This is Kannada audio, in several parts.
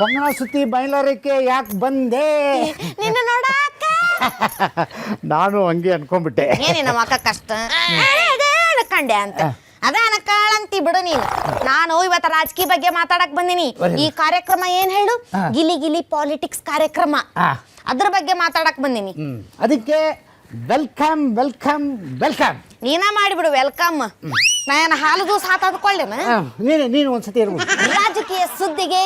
ಹೊಂಗಣ ಸುತ್ತಿ ಬಯಲಾರಕ್ಕೆ ಯಾಕೆ ಬಂದೆ? ನಿನ್ನ ನೋಡಾಕ ನಾನು ಹಂಗೆ ಅನ್ಕೊಂಡ್ಬಿಟ್ಟೆ. ಏನೇನ ಮಕ್ಕ ಕಷ್ಟ ಕಂಡೆ ಅಂತ ಅದಾನ ಕಾಳಂತಿ ಬಿಡು ನೀನು. ನಾನು ಇವತ್ತು ರಾಜಕೀಯ ಬಗ್ಗೆ ಮಾತಾಡಕ್ ಬಂದಿನಿ. ಈ ಕಾರ್ಯಕ್ರಮ ಏನ್ ಹೇಳು, ಗಿಲಿ ಗಿಲಿ ಪಾಲಿಟಿಕ್ಸ್ ಕಾರ್ಯಕ್ರಮ, ಅದ್ರ ಬಗ್ಗೆ ಮಾತಾಡಕ್ ಬಂದಿನಿ. ಅದಕ್ಕೆ ವೆಲ್ಕಮ್ ವೆಲ್ಕಮ್ ವೆಲ್ಕಮ್ ನೀನ ಮಾಡಿಬಿಡು ವೆಲ್ಕಮ್. ನಾನು ಹಾಲು ದೂಸ ಹಾತಾದ್ಕೊಳ್ಳೇನ. ನೀನು ಒಂದ್ಸತಿ ಇರ್ಬೋದು. ರಾಜಕೀಯ ಸುದ್ದಿಗೆ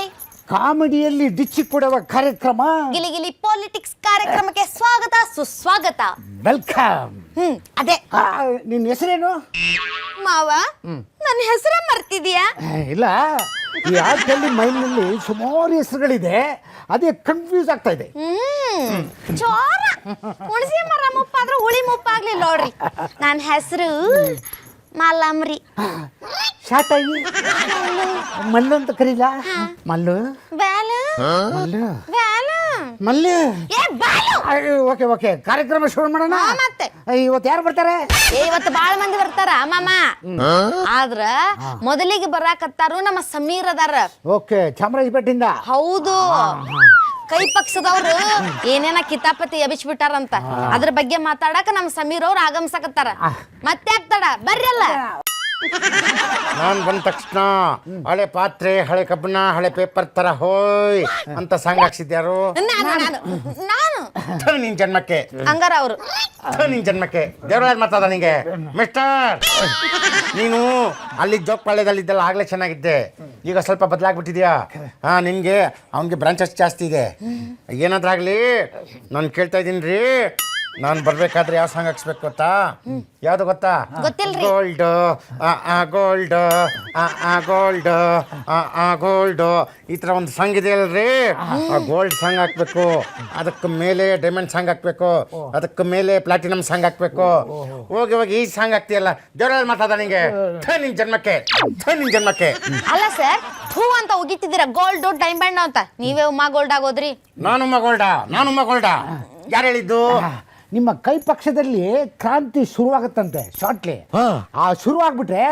ಕಾಮಿಡಿಯಲ್ಲಿ ಡಿಚ್ಚಿ ಕೊಡುವ ಕಾರ್ಯಕ್ರಮ ಗಿಲಿ ಗಿಲಿ ಪಾಲಿಟಿಕ್ಸ್ ಕಾರ್ಯಕ್ರಮಕ್ಕೆ ಸ್ವಾಗತ ಸುಸ್ವಾಗತ. ವೆಲ್ಕಮ್. ಅದೇ ನಿನ್ನ ಹೆಸರೇನು? ಮಾವ, ನನ್ನ ಹೆಸರ ಮರ್ತಿದ್ಯಾ? ಇಲ್ಲ, ಈ ಆಟಲ್ಲಿ ಮೈನಲ್ಲಿ ಸುಮಾರು ಹೆಸರುಗಳಿದೆ, ಅದೇ ಕನ್ಫ್ಯೂಸ್ ಆಗ್ತಾ ಇದೆ. ಚೋರ ಹುಣಸಿ ಮರ ಮುಪ್ಪಾದ್ರೂ ಹುಳಿ ಮುಪ್ಪಾಗ್ಲಿಲ್ಲ ನೋಡ್ರಿ. ನನ್ನ ಹೆಸರು ಮಲ್ಲಮ್ರಿ. ಶಾಟಾಗಿ ಮಲ್ಲು ಅಂತ ಕರೀಲ? ಮಲ್ಲು ಬ್ಯಾಲು ಮಲ್ಲು ಬ್ಯಾಲು ಮಲ್ಲು. ಏ ಬ್ಯಾಲು. ಓಕೆ ಓಕೆ, ಕಾರ್ಯಕ್ರಮ ಶುರು ಮಾಡೋಣ. ಮತ್ತೆ ಇವತ್ತು ಯಾರು ಬರ್ತಾರೆ? ಇವತ್ತು ಬಾಳ ಮಂದಿ ಬರ್ತಾರ ಮಾಮ. ಆದ್ರ ಮೊದಲಿಗೆ ಬರಾಕತ್ತಾರು ನಮ್ಮ ಸಮೀರ್ ಅದಾರ. ಓಕೆ, ಚಾಮರಾಜಪೇಟೆಯಿಂದ. ಹೌದು, ಕೈ ಪಕ್ಷದವ್ರು ಏನೇನ ಕಿತಾಪತಿ ಎಬಿಸ್ಬಿಟ್ಟಾರಂತ ಅದ್ರ ಬಗ್ಗೆ ಮಾತಾಡಕ ನಮ್ಮ ಸಮೀರ್ ಅವ್ರು ಆಗಮಿಸಕತ್ತಾರ. ಮತ್ತೆ ಆಗ್ತಾಡ ಬರ್ರಿ ಅಲ್ಲ. ನಾನ್ ಬಂದ ತಕ್ಷಣ ಹಳೆ ಪಾತ್ರೆ, ಹಳೆ ಕಬ್ಬಣ, ಹಳೆ ಪೇಪರ್ ತರ ಹೋಯ್ ಅಂತ ಸಾಂಗ್ ಹಾಕ್ಸಿದ್ಯಾರು? ನಾನು ನಿನ್ ಜನ್ಮಕ್ಕೆ ಹಂಗಾರ ಅವ್ರು ನಿನ್ ಜನ್ಮಕ್ಕೆ ದೇವರಾಜ್ ಮಾತಾಡ ನಿಂಗೆ. ಮಿಸ್ಟರ್, ನೀನು ಅಲ್ಲಿ ಜೋಗಪಾಳ್ಯದಲ್ಲಿದ್ದಲ್ಲ ಆಗ್ಲೇ ಚೆನ್ನಾಗಿದ್ದೆ, ಈಗ ಸ್ವಲ್ಪ ಬದಲಾಗ್ಬಿಟ್ಟಿದ್ಯಾ. ನಿನ್ಗೆ ಅವನಿಗೆ ಬ್ರಾಂಚಸ್ ಜಾಸ್ತಿ ಇದೆ. ಏನಾದ್ರಾಗ್ಲಿ ನಾನು ಕೇಳ್ತಾ ಇದ್ದೀನಿ ರೀ, ನಾನು ಬರ್ಬೇಕಾದ್ರೆ ಯಾವ ಸಾಂಗ್ ಹಾಕ್ಸ್ಬೇಕು ಗೊತ್ತಾ? ಯಾವ್ದು ಗೊತ್ತಾ? ಗೊತ್ತಿಲ್ರಿ. ಗೋಲ್ಡ್ ಗೋಲ್ಡ್ ಗೋಲ್ಡ್ ಗೋಲ್ಡ್ ಈ ತರ ಒಂದು ಸಾಂಗ್ ಇದೆ ಅಲ್ರಿ, ಆ ಗೋಲ್ಡ್ ಸಾಂಗ್ ಹಾಕ್ಬೇಕು, ಅದಕ್ಕೆ ಮೇಲೆ ಡೈಮಂಡ್ ಸಾಂಗ್ ಹಾಕ್ಬೇಕು, ಅದಕ್ಕೆ ಮೇಲೆ ಪ್ಲಾಟಿನಮ್ ಸಾಂಗ್ ಹಾಕ್ಬೇಕು. ಹೋಗಿ ಹೋಗಿ ಈ ಸಾಂಗ್ ಹಾಕ್ತೀಯಲ್ಲ, ದೇವರಲ್ಲಿ ಮಾತಾಡ ನಿಂಗೆ. ನಿನ್ ಜನ್ಮಕ್ಕೆ ನಿನ್ ಜನ್ಮಕ್ಕೆ. ಅಲ್ಲ ಸರ್, ಥೂ ಅಂತ ಉಗಿತಿದ್ದೀರ ಗೋಲ್ಡ್ ಡೈಮಂಡ್ ಅಂತ. ನೀವೇ ಉಮಾ ಗೋಲ್ಡ್ ಆಗೋದ್ರಿ. ನಾನು ಗೋಲ್ಡ ಯಾರು ಹೇಳಿದ್ದು? ನಿಮ್ಮ ಕೈ ಪಕ್ಷದಲ್ಲಿ ಕ್ರಾಂತಿ ಶುರುವಾಗುತ್ತಂತೆ ಶಾರ್ಟ್ಲಿ. ಆ ಶುರುವಾಗ್ಬಿಟ್ರೆ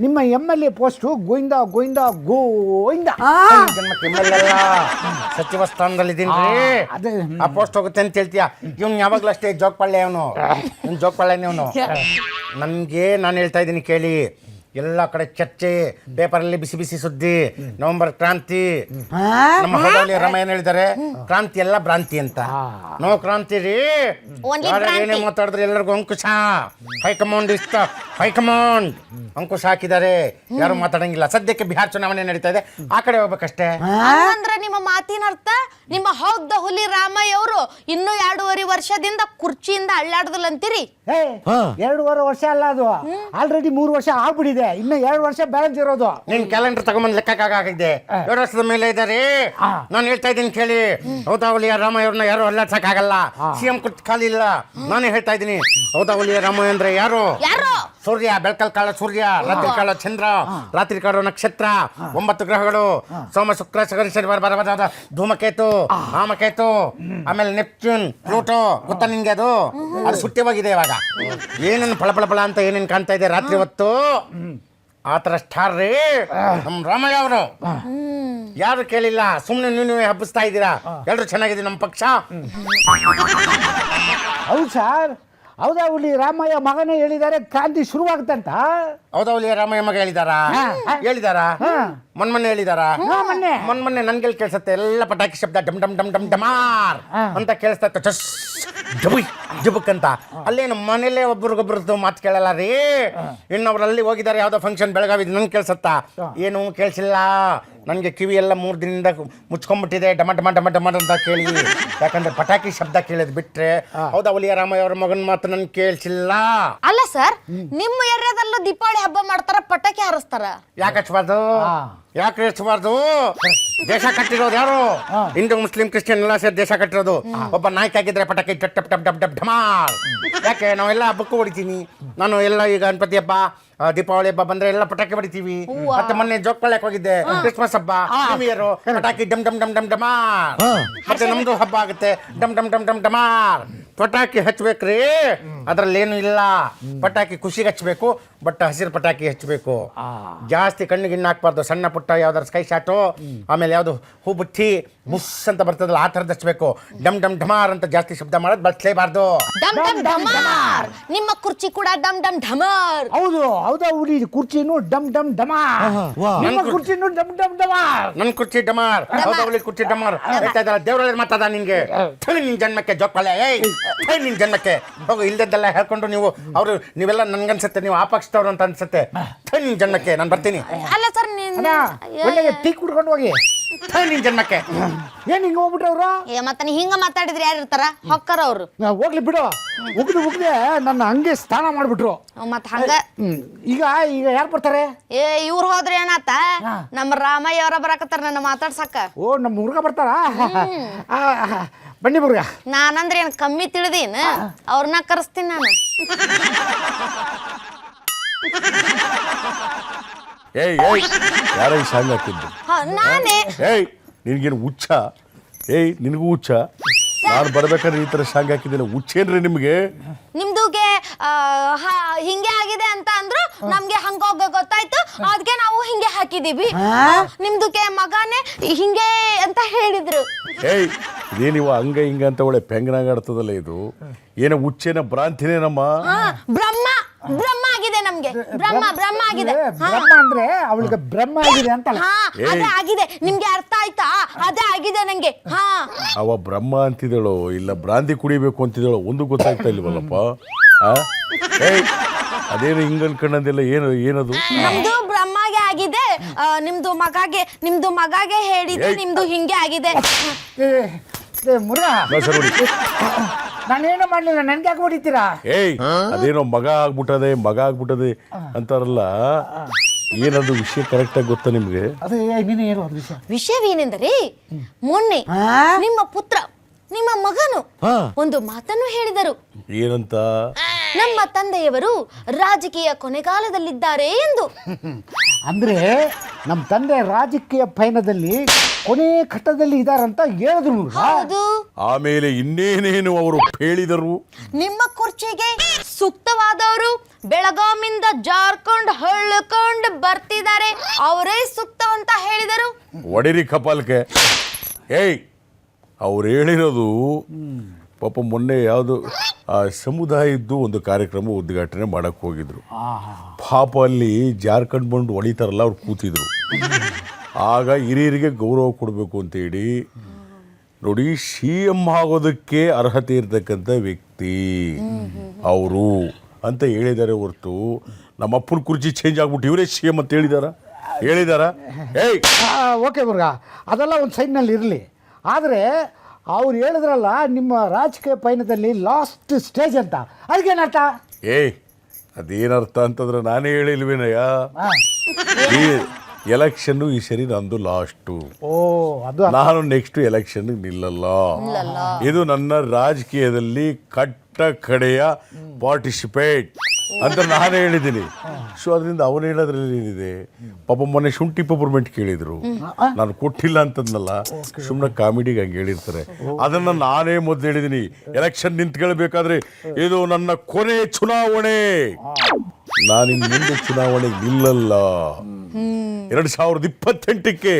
ನಿಮ್ಮ MLA ಪೋಸ್ಟು ಗೋವಿಂದ ಗೋವಿಂದ ಗೋವಿಂದ. ಜನ್ಮಕ್ಕೆ MLA ಅಲ್ಲ, ಸಚಿವ ಸ್ಥಾನದಲ್ಲಿದ್ದೀನಿ. ಆ ಪೋಸ್ಟ್ ಹೋಗುತ್ತೆ ಅಂತ ಹೇಳ್ತೀಯ. ಇವ್ನು ಯಾವಾಗ್ಲೂ ಅಷ್ಟೇ ಜೋಗಪಾಳ್ಯ, ಅವನು ಜೋಗಪಾಳ್ಯನೇ ಅವನು. ನನಗೆ ನಾನು ಹೇಳ್ತಾ ಇದ್ದೀನಿ ಕೇಳಿ, ಎಲ್ಲ ಕಡೆ ಚರ್ಚೆ, ಪೇಪರಲ್ಲಿ ಬಿಸಿ ಬಿಸಿ ಸುದ್ದಿ, ನವೆಂಬರ್ ಕ್ರಾಂತಿ. ನಮ್ಮ ಹೊಡವಳ್ಳಿ ರಾಮ ಏನ್ ಹೇಳಿದ್ದಾರೆ? ಕ್ರಾಂತಿ ಎಲ್ಲ ಭ್ರಾಂತಿ ಅಂತ. ನೋ ಕ್ರಾಂತಿ ರೀ, ಏನೇ ಮಾತಾಡಿದ್ರೆ ಎಲ್ಲರಿಗೂ ಅಂಕುಶ. ಹೈಕಮಾಂಡ್ ಇಷ್ಟ, ಹೈಕಮಾಂಡ್ ಅಂಕುಶ ಹಾಕಿದ್ದಾರೆ, ಯಾರು ಮಾತಾಡಂಗಿಲ್ಲ. ಸದ್ಯಕ್ಕೆ ಬಿಹಾರ ಚುನಾವಣೆ ನಡೀತಾ ಇದೆ, ಆ ಕಡೆ ಹೋಗ್ಬೇಕಷ್ಟೇ. ಅಂದ್ರೆ ನಿಮ್ಮ ಮಾತಿನ ಅರ್ಥ, ನಿಮ್ಮ ಹೌದ ಹುಲಿ ರಾಮಯ್ಯ ಅವರು ಇನ್ನೂ 2.5 ವರ್ಷದಿಂದ ಕುರ್ಚಿಯಿಂದ ಅಳ್ಳಾಡ್ದಲ್ಲ ಅಂತೀರಿ? 2.5 ವರ್ಷ ಅಲ್ಲ, ಅದು ಆಲ್ರೆಡಿ 3 ವರ್ಷ ಆಗ್ಬಿಟ್ಟಿದೆ. ಇನ್ನು 2 ವರ್ಷ ಬ್ಯಾಲೆನ್ಸ್ ಇರೋದು. ನಿನ್ ಕ್ಯಾಲೆಂಡರ್ ತಗೊಂಬಂದ್ ಲೆಕ್ಕಾಗಿದೆ. 2 ವರ್ಷದ ಮೇಲೆ ಇದ್ದಾರೆ. ನಾನು ಹೇಳ್ತಾ ಇದ್ದೀನಿ ಕೇಳಿ, ಹೌದಾವಲಿಯ ರಾಮಯ್ಯವ್ರನ್ನ ಯಾರು ಅಲ್ಲಾಡ್ಸಕ್ಕಾಗಲ್ಲ. CM ಕುರ್ಚಿ ಖಾಲಿ ಇಲ್ಲ. ನಾನೇ ಹೇಳ್ತಾ ಇದ್ದೀನಿ, ಹೌದಾವಲಿಯ ರಾಮಯ್ಯ ಅಂದ್ರೆ ಯಾರು? ಸೂರ್ಯ, ಬೆಳಕಲ್ ಕಾಳ ಸೂರ್ಯ, ರಾತ್ರಿ ಕಾಳ ಚಂದ್ರ, ರಾತ್ರಿ ಕಾಳೋ ನಕ್ಷತ್ರ, 9 ಗ್ರಹಗಳು, ಸೋಮ ಶುಕ್ರ ಶನಿ ಬರಬಾರದ ಧೂಮಕೇತು, ರಾಮಕೇತು, ಆಮೇಲೆ ನೆಪ್ಟ್ಯೂನ್, ಪ್ಲೂಟೋ. ಗೊತ್ತಾ ನಿನ್ಗೆ? ಅದು ಸುಟ್ಟಿವಾಗಿದೆ ಇವಾಗ. ಏನೇನು ಫಳ ಅಂತ ಏನೇನು ಕಾಣ್ತಾ ಇದೆ ರಾತ್ರಿ ಹೊತ್ತು, ಆ ಥರ ಸ್ಟಾರ್ ರೀ ನಮ್ಮ ರಾಮಯ್ಯ ಅವರು. ಯಾರು ಕೇಳಿಲ್ಲ, ಸುಮ್ಮನೆ ನೀವು ಹಬ್ಬಿಸ್ತಾ ಇದ್ದೀರಾ. ಎಲ್ಲರೂ ಚೆನ್ನಾಗಿದೆ ನಮ್ಮ ಪಕ್ಷ. ಹೌದು ಸರ್, ಹೌದಾ ಹುಲಿ ರಾಮಯ್ಯ ಮಗನೇ ಹೇಳಿದ್ದಾರೆ ಕ್ರಾಂತಿ ಶುರುವಾಗುತ್ತಂತ. ಹೌದೌಲಿಯ ರಾಮಯ್ಯ ಮಗ ಹೇಳಿದಾರಾ? ಮೊನ್ನೆ ಹೇಳಿದಾರಾ? ಮೊನ್ನೆ ನನ್ಗೆಲ್ಲಿ ಕೇಳಿಸುತ್ತೆ, ಎಲ್ಲ ಪಟಾಕಿ ಶಬ್ದ ಡಮ್ ಡಮ್ ಡಮ್ ಡಮ್ ಡಮಾರ್ ಅಂತ ಕೇಳಿಸ್ತಾ ಇತ್ತು. ಚಸ್ ಜಬುಕ್ ಅಂತ. ಅಲ್ಲೇನು ಮನೇಲೆ ಒಬ್ರಿಗೊಬ್ರದ್ದು ಮಾತು ಕೇಳಲ್ಲ ರೀ. ಇನ್ನೊಬ್ರಲ್ಲಿ ಹೋಗಿದ್ದಾರೆ ಯಾವ್ದೋ ಫಂಕ್ಷನ್ ಬೆಳಗಾವಿ, ನಂಗೆ ಕೇಳಿಸತ್ತಾ? ಏನು ಕೇಳಿಸಿಲ್ಲ ನನಗೆ. ಕಿವಿ ಎಲ್ಲ 3 ದಿನದಿಂದ ಮುಚ್ಕೊಂಡ್ಬಿಟ್ಟಿದೆ, ಡಮ ಡಮ ಡಮ ಡಮ ಅಂತ ಕೇಳಿ. ಯಾಕಂದ್ರೆ ಪಟಾಕಿ ಶಬ್ದ ಕೇಳಿದ್ ಬಿಟ್ರೆ ಹೌದಾ ಹುಲಿಯ ರಾಮಯ್ಯ ಅವ್ರ ಮಗನ ಮಾತು ನನ್ ಕೇಳಿಸಿಲ್ಲ. ಅಲ್ಲ ಸರ್, ನಿಮ್ಮ ಏರಿಯಾದಲ್ಲೂ ದೀಪಾವಳಿ ಹಬ್ಬ ಮಾಡ್ತಾರ, ಪಟಾಕಿ ಹಾರಿಸ್ತಾರ. ಯಾಕೆ ಹಚ್ಚಬಾರ್ದು? ದೇಶ ಕಟ್ಟಿರೋದು ಯಾರು? ಹಿಂದೂ ಮುಸ್ಲಿಂ ಕ್ರಿಶ್ಚಿಯನ್ ಎಲ್ಲ ಸೇರಿ ದೇಶ ಕಟ್ಟಿರೋದು. ಒಬ್ಬ ನಾಯ್ಕ ಆಗಿದ್ರೆ ಪಟಾಕಿ ಟಪ್ ಟಪ್ ಟಪ್ ಟಪ್ ಟಪ್ ಢಮಾಲ್. ಯಾಕೆ ನಾವೆಲ್ಲ ಹಬ್ಬಕ್ಕೂ ಹೊಡಿತೀನಿ ನಾನು. ಎಲ್ಲ ಈಗ ಗಣಪತಿ ಹಬ್ಬ, ದೀಪಾವಳಿ ಹಬ್ಬ ಬಂದ್ರೆ ಎಲ್ಲ ಪಟಾಕಿ ಹೊಡಿತೀವಿ. ಮತ್ತೆ ಮೊನ್ನೆ ಜೋಗಪಾಳ್ಯಕ್ಕೆ ಹೋಗಿದ್ದೆ, ಕ್ರಿಸ್ಮಸ್ ಹಬ್ಬ, ನ್ಯೂ ಇಯರ್, ಪಟಾಕಿ ಡಮ್ ಡಮ್ ಡಮ್ ಡಮ್ ಡಮಾರ್. ಮತ್ತೆ ನಮ್ದು ಹಬ್ಬ ಆಗುತ್ತೆ, ಡಮ್ ಡಮ್ ಡಮ್ ಡಮ್ ಡಮಾರ್. ಪಟಾಕಿ ಹಚ್ಬೇಕ್ರಿ, ಅದ್ರಲ್ಲೇನು ಇಲ್ಲ. ಪಟಾಕಿ ಖುಷಿಗೆ ಹಚ್ಚಬೇಕು, ಬಟ್ ಹಸಿರು ಪಟಾಕಿ ಹಚ್ಚಬೇಕು. ಜಾಸ್ತಿ ಕಣ್ಣಿಗೆ ಇನ್ನು ಹಾಕ್ಬಾರ್ದು. ಸಣ್ಣ ಪುಟ್ಟ ಯಾವ್ದಾರು ಸ್ಕೈ ಶಾಟು, ಆಮೇಲೆ ಯಾವುದು ಹೂ ಬುಚ್ಚಿ ಬುಸ್ ಅಂತ ಬರ್ತದಲ್ಲ ಆ ಥರದ್ದು ಹಚ್ಬೇಕು. ಡಮ್ ಡಮ್ ಢಮಾರ್ ಅಂತ ಜಾಸ್ತಿ ಶಬ್ದ ಮಾಡೋದು ಬಳಸಲೇಬಾರ್ದು. ಡಮ್ ಡಮ್ ಢಮಾರ್. ನಿಮ್ಮ ಕುರ್ಚಿ ಕೂಡ ಡಮ್ ಡಮ್ ಢಮಾರ್. ಹೌದು ಹೌದಾ ಹುಲಿ, ಕುರ್ಚಿನೂ ಡಮ್ ಡಮ್ ಡಮಾರ್, ನಿಮ್ಮ ಕುರ್ಚಿನೂ ಡಮ್ ಡಮ್ ಡಮಾರ್. ನನ್ ಕುರ್ಚಿ ಡಮಾರ್, ಹೌದಾ ಹುಲಿ ಕುರ್ಚಿ ಡಮಾರ್. ಹೇಳ್ತಾ ಇದ್ದಲ್ಲ ದೇವ್ರಲ್ಲಿ ಮಾತಾಡ ನಿನ್ಗೆ. ನಿನ್ ಜನ್ಮಕ್ಕೆ ಜೋಪಾಳೆ, ನಿನ್ ಜನ್ಮಕ್ಕೆ ಹೋಗು. ಇಲ್ದದ್ದೆಲ್ಲ ಹೇಳ್ಕೊಂಡು ಅವರು ನೀವೆಲ್ಲ ನನ್ಗನ್ಸುತ್ತೆ ನೀವು ಆ ಪಕ್ಷದವ್ರು ಅಂತ ಅನ್ಸುತ್ತೆ. ನಿನ್ ಜನ್ಮಕ್ಕೆ ನಾನು ಬರ್ತೀನಿ. ಅಲ್ಲ ಸರ್ ಒಳ್ಳೆ ಟೀ ಕುಡ್ಕೊಂಡು ಹೋಗಿ. ನಿನ್ ಜನ್ಮಕ್ಕೆ ಏನ್ ಹಿಂಗ ಹೋಗ್ಬಿಟ್ರೆ ಅವ್ರು? ಮತ್ತೆ ನೀ ಹಿಂಗ ಮಾತಾಡಿದ್ರೆ ಯಾರು ಇರ್ತಾರ? ಹೊಕ್ಕರ ಅವ್ರು. ಹೋಗ್ಲಿ ಬಿಡು. ಉಗ್ದೆ ನನ್ನ ಹಂಗೆ ಸ್ನಾನ ಮಾಡ್ಬಿಟ್ರು. ಮತ್ ಹಂಗ ಈಗ ಈಗ ಯಾರು ಬರ್ತಾರೆ? ಇವ್ರು ಹೋದ್ರೆ ಏನಾತ, ನಮ್ಮ ರಾಮಯ್ಯ ಅವರ ಬರಾಕತ್ತಾರ ನನ್ನ ಮಾತಾಡ್ಸಕ್ಕ. ಓ ನಮ್ಮ ಹುಡುಗ ಬರ್ತಾರ. ಬನ್ನಿ ಮುರುಗ. ನಾನಂದ್ರೆ ಏನ್ ಕಮ್ಮಿ ತಿಳಿದೀನ? ಅವ್ರನ್ನ ಕರೆಸ್ತೀನಿ ನಾನು. ಏಯ್ ಏಯ್ ಯಾರ ಈ ಸಾಂಗ್ ಹಾಕಿದ್ದು? ನಾನೇ. ಏಯ್ ನಿನ್ಗೇನು ಹುಚ್ಚ? ಏಯ್ ನಿನಗೂ ಹುಚ್ಚ? ನಾನು ಬರ್ಬೇಕಾದ್ರೆ ಈ ಥರ ಸಾಂಗ್ ಹಾಕಿದ್ದೇನೆ. ಹುಚ್ಚೇನ್ರಿ ನಿಮಗೆ? ನಿಮ್ದುಗೆ ಹಿಂಗೆ ಆಗಿದೆ ಅಂತ ಅಂದ್ರು, ನಮ್ಗೆ ಹಂಗೋಗ ಗೊತ್ತಾಯ್ತು, ಅದಕ್ಕೆ ನಾವು ಹಿಂಗೆ ಹಾಕಿದೀವಿ. ನಿಮ್ದುಗೆ ಮಗನೇ ಹಿಂಗೆ ಅಂತ ಹೇಳಿದ್ರು. ಏಯ್ ಇದೇನಿವ ಹಂಗ ಹಿಂಗ ಅಂತ ಒಳ್ಳೆ ಪೆಂಗನಾಗ ಆಡ್ತದಲ್ಲ ಇದು. ಏನೋ ಹುಚ್ಚೇನ ಭ್ರಾಂತಿನೇನಮ್ಮ? ಬ್ರಹ್ಮ ಬ್ರಹ್ಮ ಆಗಿದೆ ನಮ್ಗೆ. ಬ್ರಹ್ಮ ಆಗಿದೆ. ಬ್ರಹ್ಮ ಅಂದ್ರೆ ಅವಳಿಗೆ ಬ್ರಹ್ಮ ಆಗಿದೆ ಅಂತಲ್ಲ. ಅದೇ ಆಗಿದೆ. ನಿಮ್ಗೆ ಅರ್ಥ ಆಯ್ತಾ? ಅದೇ ಆಗಿದೆ ನಂಗೆ. ಅವ ಬ್ರಹ್ಮ ಅಂತಿದಳು ಇಲ್ಲ ಭ್ರಾಂತಿ ಕುಡಿಬೇಕು ಅಂತಿದಳು, ಒಂದು ಗೊತ್ತಾಗ್ತಾ ಇಲ್ವಲ್ಲಪ್ಪ. ಏಯ್ ಅದೇನು ಹಿಂಗ ಅನ್ಕೊಂಡಂದಿಲ್ಲ. ಏನದು? ನಮ್ದು ಬ್ರಹ್ಮಗೆ ಆಗಿದೆ, ನಿಮ್ದು ಮಗಾಗೆ ಹೇಳಿದೆ, ನಿಮ್ದು ಹಿಂಗೆ ಆಗಿದೆ. ಮುರುಗ, ನಾನೇನು ಮಾಡ್ಲಿಲ್ಲ, ನನ್ಗೆ ಯಾಕೆ ಹೊಡಿತೀರಾ? ಏಯ್ ಅದೇನೋ ಮಗ ಆಗ್ಬಿಟ್ಟದೆ ಅಂತಾರಲ್ಲ, ಏನದು ವಿಷಯ ಕರೆಕ್ಟ್ ಆಗಿ ಗೊತ್ತಾ ನಿಮ್ಗೆ? ಅದೇ ನೀನು ಏನು ವಿಷಯವೇನೆಂದರೆ, ಮೊನ್ನೆ ನಿಮ್ಮ ಪುತ್ರ, ನಿಮ್ಮ ಮಗನು ಒಂದು ಮಾತನ್ನು ಹೇಳಿದರು. ಏನಂತ? ನಮ್ಮ ತಂದೆಯವರು ರಾಜಕೀಯ ಕೊನೆಗಾಲದಲ್ಲಿದ್ದಾರೆ ಎಂದು. ಅಂದ್ರೆ ನಮ್ಮ ತಂದೆ ರಾಜಕೀಯ ಪಯಣದಲ್ಲಿ ಕೊನೆ ಘಟ್ಟದಲ್ಲಿ ಇದಾರಂತ ಹೇಳಿದ್ರು. ಹೌದು. ಆಮೇಲೆ ಇನ್ನೇನೇನು ಅವರು ಹೇಳಿದರು? ನಿಮ್ಮ ಕುರ್ಚಿಗೆ ಸೂಕ್ತವಾದವರು ಬೆಳಗಾವಿಂದ ಜಾರ್ಖಂಡ್ ಹಳ್ಕೊಂಡು ಬರ್ತಿದ್ದಾರೆ, ಅವರೇ ಸೂಕ್ತ ಅಂತ ಹೇಳಿದರು. ಒಡಿರಿ ಕಪಾಲ್ಕೆ. ಏಯ್ ಅವ್ರು ಹೇಳಿರೋದು ಪಾಪ ಮೊನ್ನೆ ಯಾವುದು ಆ ಸಮುದಾಯದ್ದು ಒಂದು ಕಾರ್ಯಕ್ರಮ ಉದ್ಘಾಟನೆ ಮಾಡಕ್ಕೆ ಹೋಗಿದ್ರು. ಪಾಪ ಅಲ್ಲಿ ಜಾರ್ಖಂಡ್ ಬಂದು ಹೊಡಿತಾರಲ್ಲ ಅವ್ರು ಕೂತಿದ್ರು. ಆಗ ಹಿರಿಯರಿಗೆ ಗೌರವ ಕೊಡಬೇಕು ಅಂತೇಳಿ ನೋಡಿ, CM ಆಗೋದಕ್ಕೆ ಅರ್ಹತೆ ಇರ್ತಕ್ಕಂಥ ವ್ಯಕ್ತಿ ಅವರು ಅಂತ ಹೇಳಿದ್ದಾರೆ ಹೊರತು ನಮ್ಮ ಅಪ್ಪನ ಕುರ್ಚಿ ಚೇಂಜ್ ಆಗ್ಬಿಟ್ಟು ಇವರೇ CM ಅಂತ ಹೇಳಿದಾರ? ಏಯ್ ಓಕೆ ಮುರುಗ, ಅದೆಲ್ಲ ಒಂದು ಸೈಡ್ನಲ್ಲಿ ಇರಲಿ. ಆದರೆ ಅವ್ರು ಹೇಳಿದ್ರಲ್ಲ ನಿಮ್ಮ ರಾಜಕೀಯ ಪಯಣದಲ್ಲಿ ಲಾಸ್ಟ್ ಸ್ಟೇಜ್ ಅಂತ, ಅದಕ್ಕೇನರ್ಥ? ಏಯ್ ಅದೇನರ್ಥ ಅಂತಂದ್ರೆ ನಾನೇ ಹೇಳಿಲ್ವೇನಯ್ಯ. ಈ ಎಲೆಕ್ಷನ್ ಈ ಸರಿ ನಂದು ಲಾಸ್ಟು. ನಾನು ನೆಕ್ಸ್ಟ್ ಎಲೆಕ್ಷನ್ ನಿಲ್ಲಲ್ಲ. ಇದು ನನ್ನ ರಾಜಕೀಯದಲ್ಲಿ ಕಟ್ಟ ಕಡೆಯ ಪಾರ್ಟಿಸಿಪೇಟ್ ಅಂತ ನಾನು ಹೇಳಿದ್ದೀನಿ. ಸೊ ಅದರಿಂದ ಅವನು ಹೇಳೋದ್ರಲ್ಲಿ ಏನಿದೆ? ಪಾಪ ಮೊನ್ನೆ ಶುಂಠಿ ಪೆಪರ್ಮೆಂಟ್ ಕೇಳಿದ್ರು, ನಾನು ಕೊಟ್ಟಿಲ್ಲ ಅಂತಂದಲ್ಲ, ಸುಮ್ಮನೆ ಕಾಮಿಡಿಗೆ ಹಂಗೆ ಹೇಳಿರ್ತಾರೆ. ಅದನ್ನ ನಾನೇ ಮೊದಲು ಹೇಳಿದ್ದೀನಿ, ಎಲೆಕ್ಷನ್ ನಿಂತ್ಕೊಳ್ಬೇಕಾದ್ರೆ ಇದು ನನ್ನ ಕೊನೆ ಚುನಾವಣೆ, ನಾನಿನ್ ಮುಂದೆ ಚುನಾವಣೆಗೆ ನಿಲ್ಲಲ್ಲ. 2028ಕ್ಕೆ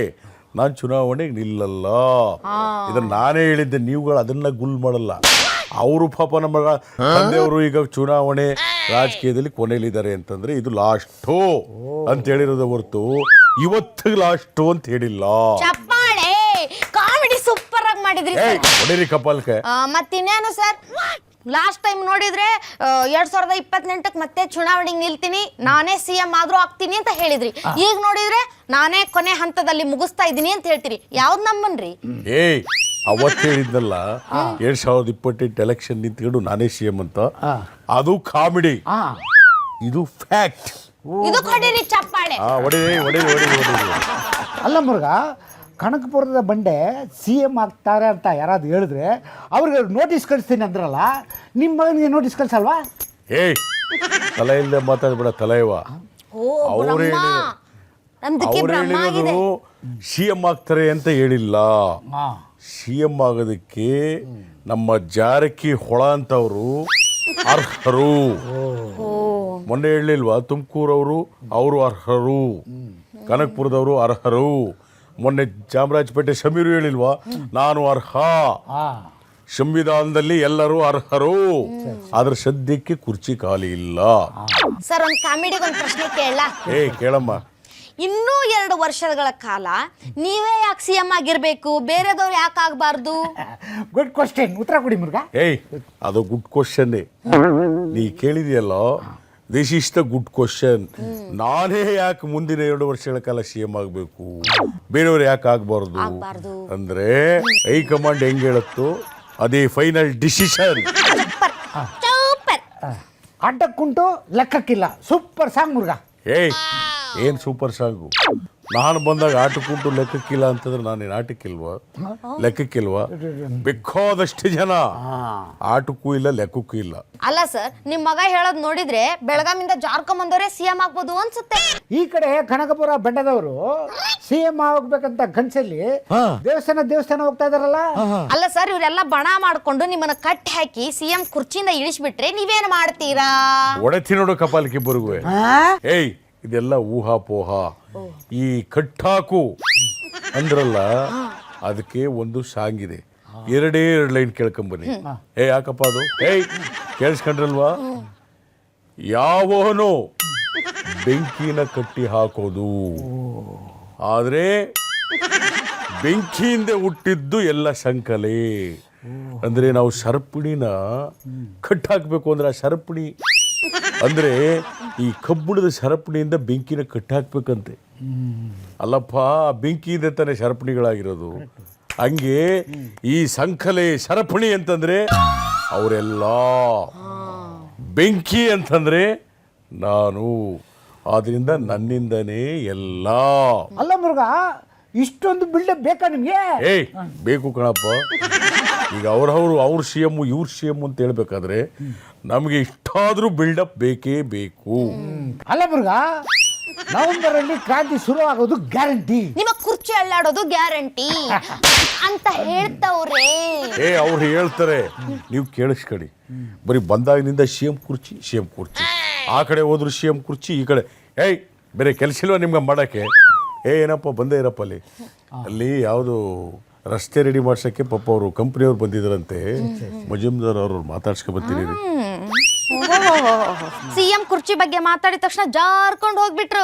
ನಾನು ಚುನಾವಣೆಗೆ ನಿಲ್ಲಲ್ಲ. ಇದನ್ನ ನಾನೇ ಹೇಳಿದ್ದೆ, ನೀವುಗಳು ಅದನ್ನ ಗುಲ್ ಮಾಡಲ್ಲ. ಅವರು ಪಾಪ ನಮ್ಮ ತಂದೆಯವರು ಈಗ ಚುನಾವಣೆ ರಾಜಕೀಯದಲ್ಲಿ ಕೊನೆಯಲ್ಲಿದ್ದಾರೆ ಅಂತಂದ್ರೆ ಇದು ಲಾಸ್ಟು ಅಂತ ಹೇಳಿರೋದು ಹೊರತು ಇವತ್ತು ಲಾಸ್ಟು ಅಂತ ಹೇಳಿಲ್ಲ. ಚಪ್ಪಾಳೆ, ಕಾಮಿಡಿ ಸೂಪರ್ ಆಗಿ ಮಾಡಿದ್ರಿ. ಹೊಡಿರಿ ಕಪಾಲ್ಕೆ. ಮತ್ತಿನ್ನೇನು ಸರ್, ಲಾಸ್ಟ್ ಟೈಮ್ ನೋಡಿದ್ರೆ 2028ಕ್ಕೆ ಮತ್ತೆ ಚುನಾವಣೆಗೆ ನಿಲ್ತೀನಿ, ನಾನೇ CM ಆದ್ರೂ ಆಗ್ತೀನಿ ಅಂತ ಹೇಳಿದ್ರಿ. ಈಗ ನೋಡಿದ್ರೆ ನಾನೇ ಕೊನೆ ಹಂತದಲ್ಲಿ ಮುಗಿಸ್ತಾ ಇದ್ದೀನಿ ಅಂತ ಹೇಳ್ತೀರಿ. ಯಾವ್ದು ನಮ್ಮನ್ರಿ? ಏಯ್ ಅವತ್ತು ಹೇಳಿದ್ನಲ್ಲ 2028 ಎಲೆಕ್ಷನ್ ನಿಂತ್ಕೊಂಡು ನಾನೇ CM ಅಂತ, ಅದು ಕಾಮಿಡಿ, ಇದು ಫ್ಯಾಕ್ಟ್. ಇದು ಕೊಡಿರಿ ಚಪ್ಪಾಳೆ. ಅಲ್ಲ ಮುರುಗ, ಕನಕಪುರದ ಬಂಡೆ CM ಆಗ್ತಾರೆ ಅಂತ ಯಾರಾದ್ರು ಹೇಳಿದ್ರೆ ಅವ್ರಿಗೆ ನೋಟಿಸ್ ಕಳಿಸ್ತೀನಿ ಅಂದ್ರಲ್ಲ, ನಿಮ್ಮ ಮಗನಿಗೆ ನೋಟಿಸ್ ಕಳಿಸಲ್ವಾ? ಏಯ್ ತಲೆ ಇಲ್ಲದೆ ಮಾತಾಡ್ಬೇಡ, ತಲೆಯವ. ಅವ್ರು ಹೇಳಿರೋದು CM ಆಗ್ತಾರೆ ಅಂತ ಹೇಳಿಲ್ಲ. CM ಆಗೋದಕ್ಕೆ ನಮ್ಮ ಜಾರಕಿಹೊಳ ಅಂತವರು ಅರ್ಹರು. ಮೊನ್ನೆ ಹೇಳಲಿಲ್ವಾ, ತುಮಕೂರವರು ಅವರು ಅರ್ಹರು, ಕನಕಪುರದವರು ಅರ್ಹರು. ಮೊನ್ನೆ ಚಾಮರಾಜಪೇಟೆ ಸಮೀರು ಹೇಳಿಲ್ವಾ, ನಾನು ಅರ್ಹ. ಸಂವಿಧಾನದಲ್ಲಿ ಎಲ್ಲರೂ ಅರ್ಹರು, ಆದ್ರೆ ಸದ್ಯಕ್ಕೆ ಕುರ್ಚಿ ಖಾಲಿ ಇಲ್ಲ. ಸರ್ ಒಂದು ಕಾಮಿಡಿಗೆ ಒಂದು ಪ್ರಶ್ನೆ ಕೇಳಲ್ಲ. ಕೇಳಮ್ಮ. ಇನ್ನೂ 2 ವರ್ಷಗಳ ಕಾಲ ನೀವೇ ಯಾಕೆ CM ಆಗಿರ್ಬೇಕು, ಬೇರೆದವ್ರು ಯಾಕೆ ಆಗ್ಬಾರ್ದು? ಗುಡ್ ಕ್ವಶನ್, ಉತ್ತರ ಕೊಡಿ ಮುರುಘ. ಅದು ಗುಡ್ ಕ್ವಶನ್. ನೀ ಕೇಳಿದೆಯಲ್ಲ, this is the good question. ನಾನೇ ಯಾಕೆ ಮುಂದಿನ 2 ವರ್ಷಗಳ ಕಾಲ CM ಆಗಬೇಕು, ಬೇರೆಯವ್ರು ಯಾಕೆ ಆಗ್ಬಾರ್ದು ಅಂದ್ರೆ, ಹೈಕಮಾಂಡ್ ಹೆಂಗ್ ಹೇಳುತ್ತೋ ಅದೇ ಫೈನಲ್ ಡಿಸಿಷನ್. ಸೂಪರ್. ಅಡ್ಡಕ್ಕುಂಟು ಲೆಕ್ಕಕ್ಕಿಲ್ಲ. Super song Murugha. ಏನ್ ಸೂಪರ್ ಸಾಂಗು. ನಾನು ಬಂದಾಗ ಆಟಕ್ಕುಂಟು ಲೆಕ್ಕಕ್ಕಿಲ್ಲ ಅಂತಂದ್ರೆ ನಾನೇನು ಆಟಕ್ಕಿಲ್ವಾ, ಲೆಕ್ಕಕ್ಕಿಲ್ವಾ? ಬೇಕಾದಷ್ಟು ಜನ ಆಟಕ್ಕೂ ಇಲ್ಲ, ಲೆಕ್ಕಕ್ಕೂ ಇಲ್ಲ. ಅಲ್ಲ ಸರ್, ನಿಮ್ ಮಗ ಹೇಳೋದ್ ನೋಡಿದ್ರೆ ಬೆಳಗಾಮಿಂದ ಜಾರ್ಕೊಂಡ್ ಬಂದವರೇ CM ಆಗ್ಬೋದು ಅನ್ಸುತ್ತೆ. ಈ ಕಡೆ ಕನಕಪುರ ಬೆಟ್ಟದವರು CM ಆಗ್ಬೇಕಂತ ಕನ್ಸಲ್ಲಿ ದೇವಸ್ಥಾನ ಹೋಗ್ತಾ ಇದಾರಲ್ಲ. ಅಲ್ಲ ಸರ್, ಇವರೆಲ್ಲ ಬಣ ಮಾಡ್ಕೊಂಡು ನಿಮ್ಮನ್ನ ಕಟ್ಟಿ ಹಾಕಿ CM ಕುರ್ಚಿಯಿಂದ ಇಳಿಸ್ಬಿಟ್ರೆ ನೀವೇನ್ ಮಾಡ್ತೀರಾ? ಒಡೆತಿ ನೋಡು ಕಪಾಲಕ್ಕಿಬ್ಬರಿಗೂ. ಇದೆಲ್ಲ ಊಹಾಪೋಹ. ಈ ಕಟ್ಟಾಕು ಅಂದ್ರಲ್ಲ, ಅದಕ್ಕೆ ಒಂದು ಸಾಂಗ್ ಇದೆ, 2 ಲೈನ್ ಕೇಳ್ಕೊಂಬನ್ನಿ. ಯಾಕಪ್ಪ ಅದು? ಕೇಳಿಸ್ಕೊಂಡ್ರಲ್ವಾ? ಯಾವನು ಬೆಂಕಿನ ಕಟ್ಟಿ ಹಾಕೋದು, ಆದ್ರೆ ಬೆಂಕಿಯಿಂದ ಹುಟ್ಟಿದ್ದು ಎಲ್ಲ ಸಂಕಲೆ. ಅಂದ್ರೆ ನಾವು ಸರಪಣಿನ ಕಟ್ಟಾಕ್ಬೇಕು ಅಂದ್ರೆ, ಆ ಸರಪಣಿ ಅಂದ್ರೆ ಈ ಕಬ್ಬಿಣದ ಸರಪಣಿಯಿಂದ ಬೆಂಕಿನ ಕಟ್ಟಾಕ್ಬೇಕಂತೆ. ಅಲ್ಲಪ್ಪ, ಬೆಂಕಿ ಇದೆ ತಾನೇ ಸರಪಣಿಗಳಾಗಿರೋದು. ಹಂಗೆ ಈ ಸಂಕಲೆ ಸರಪಣಿ ಅಂತಂದ್ರೆ ಅವರೆಲ್ಲ, ಬೆಂಕಿ ಅಂತಂದ್ರೆ ನಾನು. ಆದ್ರಿಂದ ನನ್ನಿಂದನೇ ಎಲ್ಲ. ಅಲ್ಲ ಮುರುಘ, ಇಷ್ಟೊಂದು ಬಿಲ್ಡಪ್ ಬೇಕಾ ನಿಮ್ಗೆ? ಬೇಕು ಕಣಪ್ಪ. ಈಗ ಅವ್ರ CM ಇವ್ರ CM ಅಂತ ಹೇಳ್ಬೇಕಾದ್ರೆ ನಮಗೆ ಇಷ್ಟಾದ್ರೂ ಬಿಲ್ಡಪ್ ಬೇಕೇ ಬೇಕು. ಅಲ್ಲ ಮುರುಘ, ನವೆಂಬರ್ ಅಲ್ಲಿ ಕ್ರಾಂತಿ ಶುರು ಆಗೋದು ಗ್ಯಾರಂಟಿ. ನಿಮ್ಮ ಕುರ್ಚಿ ಅಳ್ಳಾಡೋದು ಗ್ಯಾರಂಟಿ ಅಂತ ಹೇಳ್ತವ್ರೆ. ಅವ್ರು ಹೇಳ್ತಾರೆ, ನೀವು ಕೇಳಿಸ್ಕೊಡಿ. ಬರೀ ಬಂದಾಗಿನಿಂದ CM ಕುರ್ಚಿ, CM ಕುರ್ಚಿ, ಆ ಕಡೆ ಹೋದ್ರು CM ಕುರ್ಚಿ, ಈ ಕಡೆ. ಬೇರೆ ಕೆಲಸ ಇಲ್ವಾ ನಿಮ್ಗೆ ಮಾಡಕ್ಕೆ? ಏನಪ್ಪ ಬಂದೇ ಇರಪ್ಪ ಅಲ್ಲಿ ಯಾವುದು ರಸ್ತೆ ರೆಡಿ ಮಾಡ್ಸಕ್ಕೆ ಪಾಪ ಅವರು ಕಂಪ್ನಿಯವ್ರು ಬಂದಿದ್ರಂತೆ. ಮಜುಮ್ದಾರ್ ಅವ್ರು ಮಾತಾಡ್ಸ್ಕೊ ಬರ್ತೀನಿ. CM ಕುರ್ಚಿ ಬಗ್ಗೆ ಮಾತಾಡಿದ ತಕ್ಷಣ ಜಾರ್ಕೊಂಡು ಹೋಗ್ಬಿಟ್ರು.